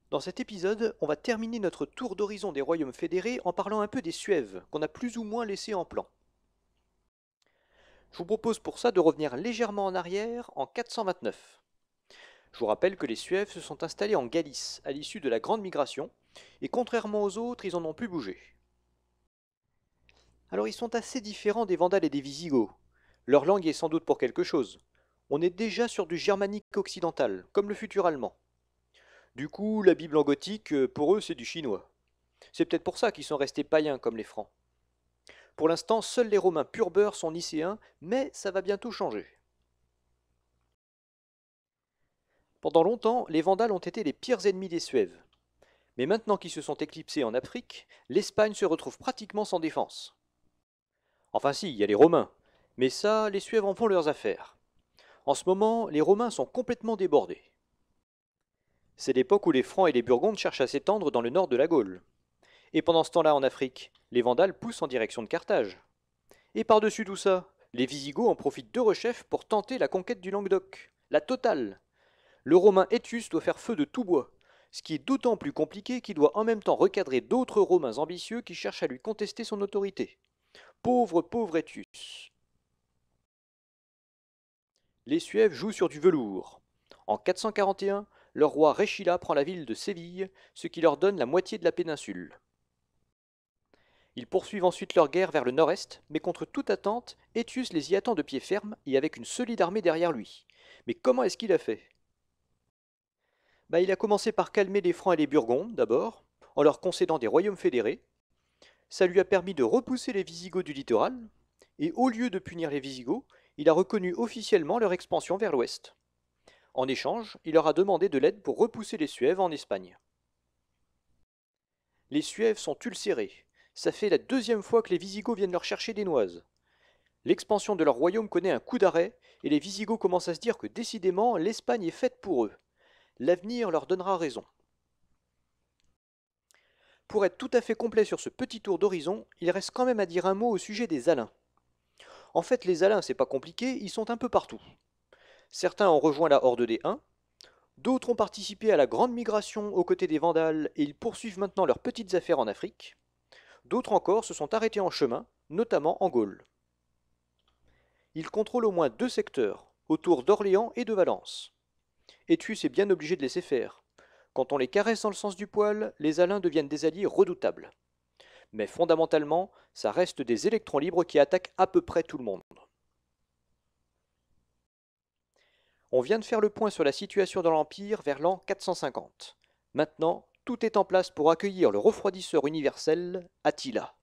Dans cet épisode, on va terminer notre tour d'horizon des royaumes fédérés en parlant un peu des Suèves, qu'on a plus ou moins laissés en plan. Je vous propose pour ça de revenir légèrement en arrière en 429. Je vous rappelle que les Suèves se sont installés en Galice à l'issue de la Grande Migration, et contrairement aux autres, ils en ont plus bougé. Alors ils sont assez différents des Vandales et des Visigoths. Leur langue est sans doute pour quelque chose. On est déjà sur du germanique occidental, comme le futur allemand. Du coup, la Bible en gothique, pour eux, c'est du chinois. C'est peut-être pour ça qu'ils sont restés païens comme les Francs. Pour l'instant, seuls les Romains pur beurre sont nicéens, mais ça va bientôt changer. Pendant longtemps, les Vandales ont été les pires ennemis des Suèves. Mais maintenant qu'ils se sont éclipsés en Afrique, l'Espagne se retrouve pratiquement sans défense. Enfin si, il y a les Romains, mais ça, les Suèves en font leurs affaires. En ce moment, les Romains sont complètement débordés. C'est l'époque où les Francs et les Burgondes cherchent à s'étendre dans le nord de la Gaule. Et pendant ce temps-là en Afrique, les Vandales poussent en direction de Carthage. Et par-dessus tout ça, les Visigoths en profitent d'Eurechef pour tenter la conquête du Languedoc. La totale. Le Romain Étius doit faire feu de tout bois, ce qui est d'autant plus compliqué qu'il doit en même temps recadrer d'autres Romains ambitieux qui cherchent à lui contester son autorité. Pauvre, pauvre Étius. Les Suèves jouent sur du velours. En 441, leur roi Réchila prend la ville de Séville, ce qui leur donne la moitié de la péninsule. Ils poursuivent ensuite leur guerre vers le nord-est, mais contre toute attente, Étius les y attend de pied ferme et avec une solide armée derrière lui. Mais comment est-ce qu'il a fait? Il a commencé par calmer les Francs et les Burgondes, d'abord, en leur concédant des royaumes fédérés. Ça lui a permis de repousser les Visigoths du littoral, et au lieu de punir les Visigoths, il a reconnu officiellement leur expansion vers l'ouest. En échange, il leur a demandé de l'aide pour repousser les Suèves en Espagne. Les Suèves sont ulcérés. Ça fait la deuxième fois que les Visigoths viennent leur chercher des noises. L'expansion de leur royaume connaît un coup d'arrêt, et les Visigoths commencent à se dire que décidément l'Espagne est faite pour eux. L'avenir leur donnera raison. Pour être tout à fait complet sur ce petit tour d'horizon, il reste quand même à dire un mot au sujet des Alains. En fait, les Alains, c'est pas compliqué, ils sont un peu partout. Certains ont rejoint la Horde des Huns, d'autres ont participé à la grande migration aux côtés des Vandales et ils poursuivent maintenant leurs petites affaires en Afrique. D'autres encore se sont arrêtés en chemin, notamment en Gaule. Ils contrôlent au moins deux secteurs, autour d'Orléans et de Valence. Étius est bien obligé de laisser faire. Quand on les caresse dans le sens du poil, les Alains deviennent des alliés redoutables. Mais fondamentalement, ça reste des électrons libres qui attaquent à peu près tout le monde. On vient de faire le point sur la situation dans l'Empire vers l'an 450. Maintenant, tout est en place pour accueillir le refroidisseur universel, Attila.